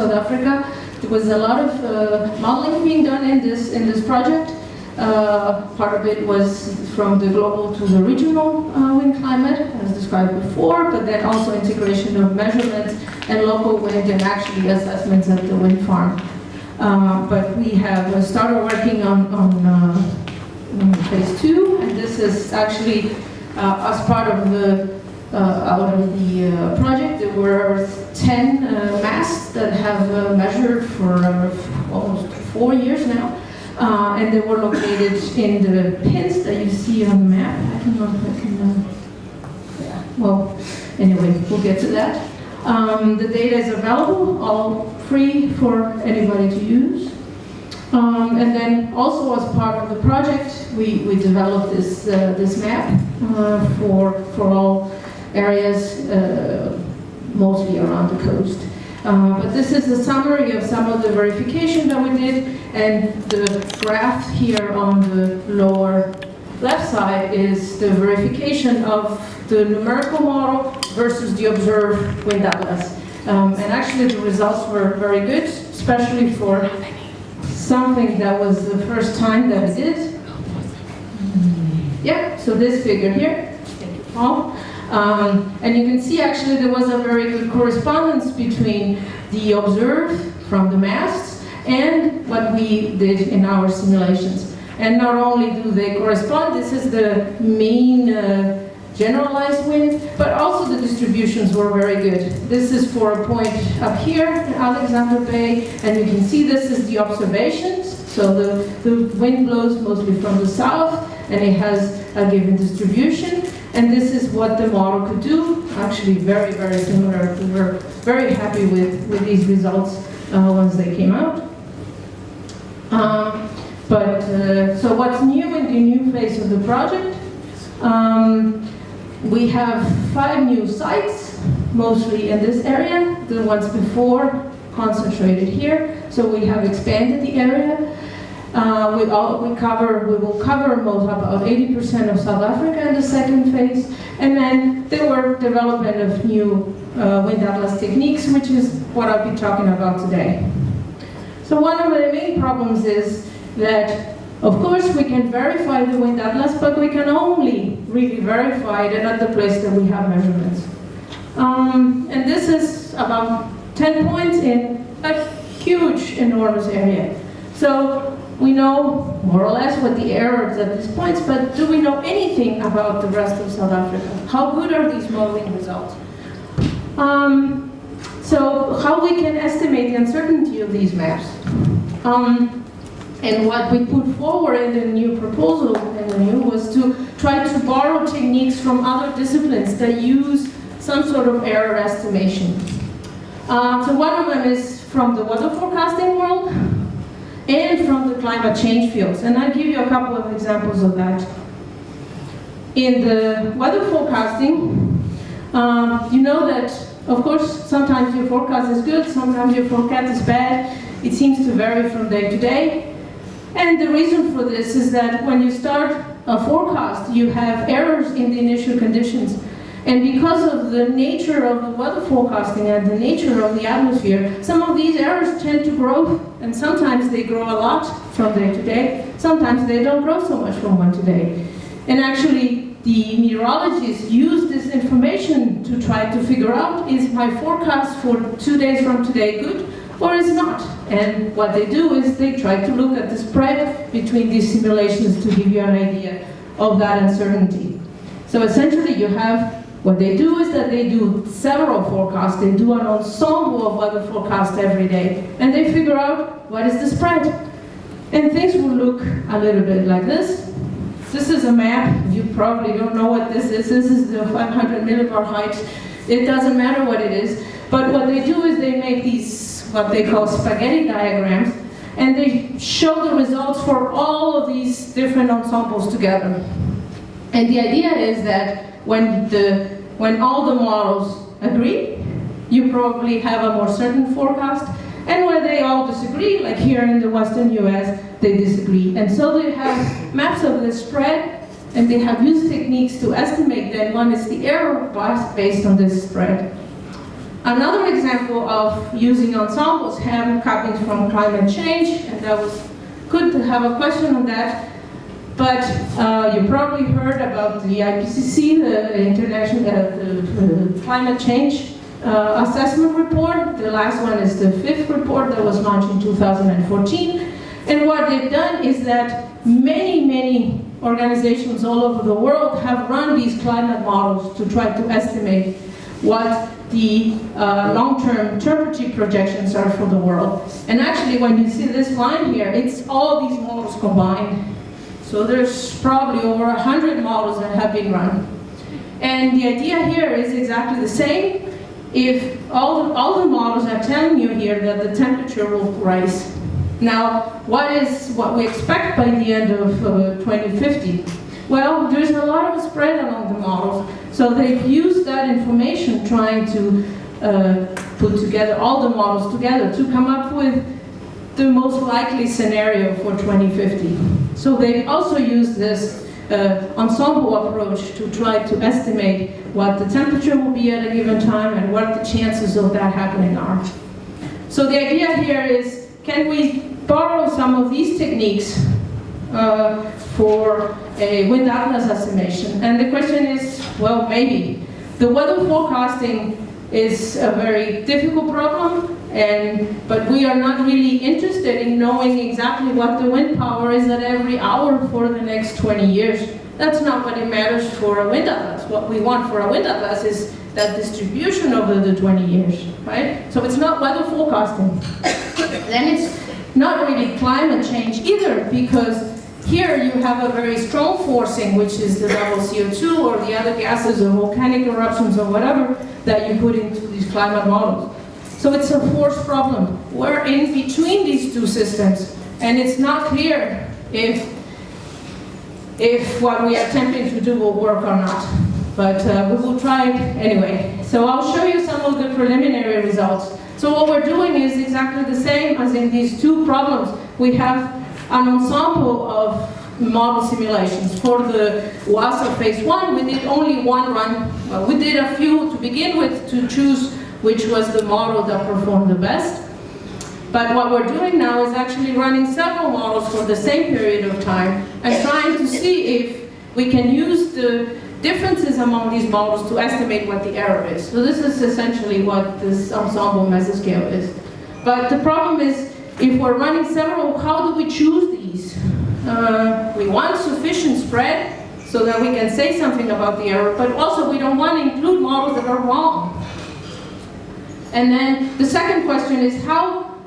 South Africa. There was a lot of modeling being done in this project. Part of it was from the global to the regional wind climate, as described before, but then also integration of measurements and local wind and actually assessments at the wind farm. But we have started working on phase 2, and this is actually as part of the project. There were 10 masts that have measured for almost 4 years now. And they were located in the pins that you see on the map. I don't know if I can, yeah, well, anyway, we'll get to that. The data is available, all free for anybody to use. And then also as part of the project, we developed this map for all areas, mostly around the coast. But this is a summary of some of the verification that we did, and the graph here on the lower left side is the verification of the numerical model versus the observed wind atlas. And actually the results were very good, especially for something that was the first time that we did. Yeah, so this figure here, thank you, Paul. And you can see actually there was a very good correspondence between the observed from the masts and what we did in our simulations. And not only do they correspond, this is the mean generalized wind, but also the distributions were very good. This is for a point up here in Alexander Bay, and you can see this is the observations. So the wind blows mostly from the south, and it has a given distribution. And this is what the model could do. Actually very, very similar. We were very happy with these results once they came out. So what's new in the new phase of the project? We have 5 new sites, mostly in this area. The ones before concentrated here. So we have expanded the area. We will cover most about 80% of South Africa in the second phase, and then there were development of new wind atlas techniques, which is what I'll be talking about today. So one of the main problems is that, of course, we can verify the wind atlas, but we can only really verify it at the place that we have measurements. And this is about 10 points in a huge, enormous area. So we know more or less what the errors at these points, but do we know anything about the rest of South Africa? How good are these modeling results? So how we can estimate the uncertainty of these maps? And what we put forward in the new proposal was to try to borrow techniques from other disciplines that use some sort of error estimation. So one of them is from the weather forecasting world, and from the climate change fields. And I'll give you a couple of examples of that. In the weather forecasting, you know that, of course, sometimes your forecast is good, sometimes your forecast is bad. It seems to vary from day to day. And the reason for this is that when you start a forecast, you have errors in the initial conditions. And because of the nature of the weather forecasting and the nature of the atmosphere, some of these errors tend to grow, and sometimes they grow a lot from day to day, sometimes they don't grow so much from one to day. And actually, the meteorologists use this information to try to figure out, is my forecast for 2 days from today good, or is not? And what they do is they try to look at the spread between these simulations to give you an idea of that uncertainty. So essentially, you have what they do is that they do several forecasts. They do an ensemble of weather forecasts every day, and they figure out what is the spread. And things will look a little bit like this. This is a map. You probably don't know what this is. This is the 500 millibar height. It doesn't matter what it is. But what they do is they make these, what they call spaghetti diagrams, and they show the results for all of these different ensembles together. And the idea is that when all the models agree, you probably have a more certain forecast, and when they all disagree, like here in the western US, they disagree. And so they have maps of the spread, and they have used techniques to estimate that one is the error based on this spread. Another example of using ensembles coming from climate change, and that was good to have a question on that. But you probably heard about the IPCC, the International the Climate Change Assessment Report. The last one is the 5th report that was launched in 2014. And what they've done is that many organizations all over the world have run these climate models to try to estimate what the long-term temperature projections are for the world. And actually, when you see this line here, it's all these models combined. So there's probably over 100 models that have been run. And the idea here is exactly the same. If all the models are telling you here that the temperature will rise. Now, what is what we expect by the end of 2050? Well, there's a lot of spread among the models. So they've used that information trying to put together all the models together to come up with the most likely scenario for 2050. So they also use this ensemble approach to try to estimate what the temperature will be at a given time and what the chances of that happening are. So the idea here is, can we borrow some of these techniques for a wind atlas estimation? And the question is, well, maybe. The weather forecasting is a very difficult problem, but we are not really interested in knowing exactly what the wind power is at every hour for the next 20 years. That's not what it matters for a wind atlas. What we want for a wind atlas is that distribution over the 20 years, right? So it's not weather forecasting. Then it's not really climate change either, because here you have a very strong forcing, which is the level CO2 or the other gases or volcanic eruptions or whatever that you put into these climate models. So it's a force problem. We're in between these two systems, and it's not clear if what we are attempting to do will work or not. But we will try it anyway. So I'll show you some of the preliminary results. So what we're doing is exactly the same as in these two problems. We have an ensemble of model simulations. For the WASA phase 1, we did only one run. Well, we did a few to begin with to choose which was the model that performed the best. But what we're doing now is actually running several models for the same period of time and trying to see if we can use the differences among these models to estimate what the error is. So this is essentially what this ensemble mesoscale is. But the problem is, if we're running several, how do we choose these? We want sufficient spread so that we can say something about the error, but also we don't want to include models that are wrong. And then the second question is, how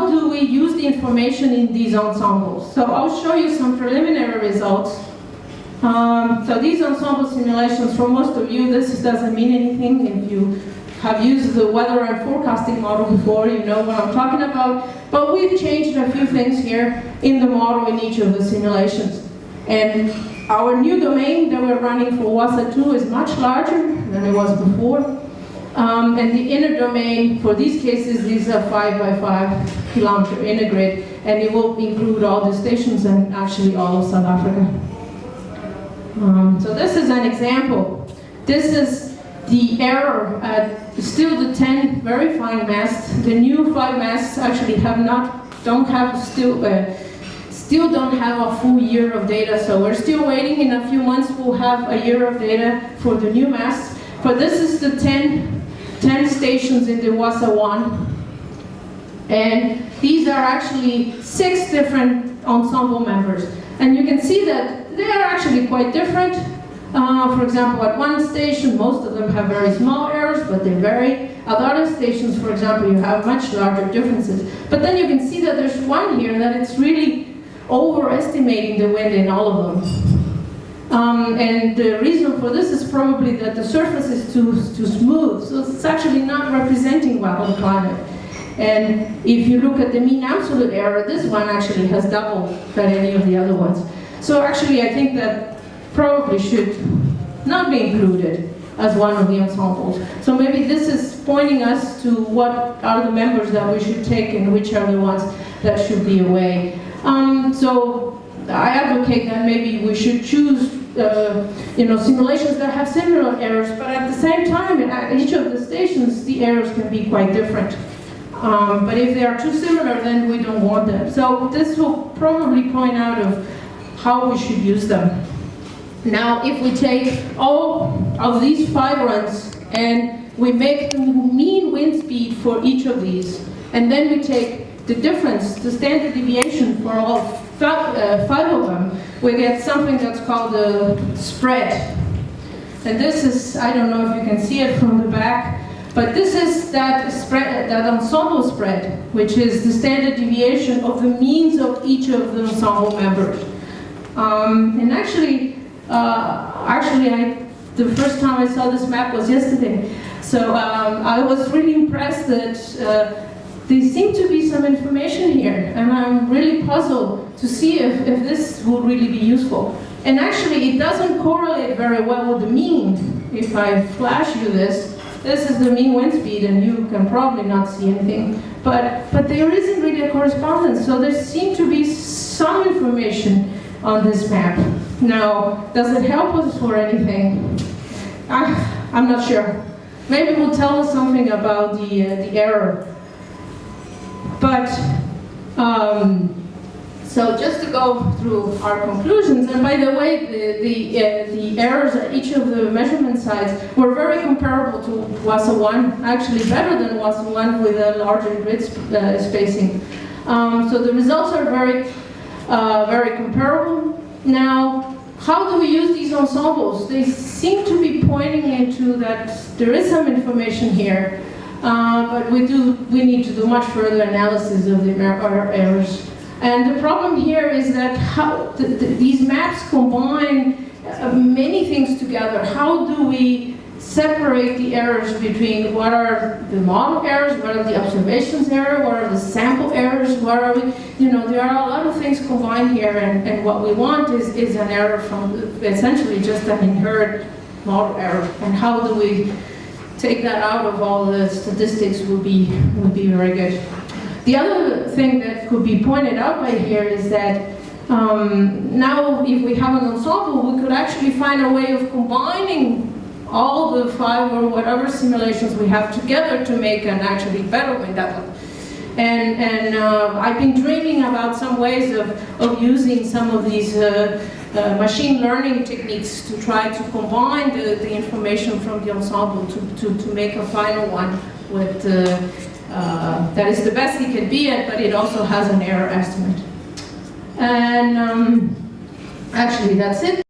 do we use the information in these ensembles? So I'll show you some preliminary results. So these ensemble simulations, for most of you, this doesn't mean anything. If you have used the weather and forecasting model before, you know what I'm talking about. But we've changed a few things here in the model in each of the simulations. And our new domain that we're running for WASA 2 is much larger than it was before. And the inner domain for these cases is a 5 by 5 kilometer inner grid, and it will include all the stations and actually all of South Africa. So this is an example. This is the error at still the 10 very fine masts. The new 5 masts actually still don't have a full year of data, so we're still waiting. In a few months we'll have a year of data for the new masts. But this is the 10 stations in the WASA 1. And these are actually 6 different ensemble members. And you can see that they are actually quite different. For example, at one station, most of them have very small errors, but they vary. At other stations, for example, you have much larger differences. But then you can see that there's one here that it's really overestimating the wind in all of them. And the reason for this is probably that the surface is too smooth, so it's actually not representing well the climate. And if you look at the mean absolute error, this one actually has double than any of the other ones. So actually, I think that probably should not be included as one of the ensembles. So maybe this is pointing us to what are the members that we should take and which are the ones that should be away. So I advocate that maybe we should choose simulations that have similar errors, but at the same time, at each of the stations, the errors can be quite different. But if they are too similar, then we don't want them. So this will probably point out of how we should use them. Now, if we take all of these 5 runs and we make the mean wind speed for each of these, and then we take the difference, the standard deviation for all 5 of them, we get something that's called a spread. And this is, I don't know if you can see it from the back, but this is that spread, that ensemble spread, which is the standard deviation of the means of each of the ensemble members. And actually, the first time I saw this map was yesterday. So I was really impressed that there seemed to be some information here, and I'm really puzzled to see if this will really be useful. And actually, it doesn't correlate very well with the mean. If I flash you this is the mean wind speed, and you can probably not see anything. But there isn't really a correspondence, so there seems to be some information on this map. Now, does it help us for anything? I'm not sure. Maybe it will tell us something about the error. But, so just to go through our conclusions, and by the way, the errors at each of the measurement sites were very comparable to WASA 1, actually better than WASA 1 with a larger grid spacing. So the results are very comparable. Now, how do we use these ensembles? They seem to be pointing into that there is some information here, but we need to do much further analysis of the errors. And the problem here is that how these maps combine many things together. How do we separate the errors between what are the model errors, what are the observations error, what are the sample errors, what are we, there are a lot of things combined here, and what we want is an error from essentially just an inherent model error. And how do we take that out of all the statistics would be very good. The other thing that could be pointed out by here is that now if we have an ensemble, we could actually find a way of combining all the 5 or whatever simulations we have together to make an actually better WindAC. And I've been dreaming about some ways of using some of these machine learning techniques to try to combine the information from the ensemble to make a final one with that is the best it can be at, but it also has an error estimate. And actually that's it.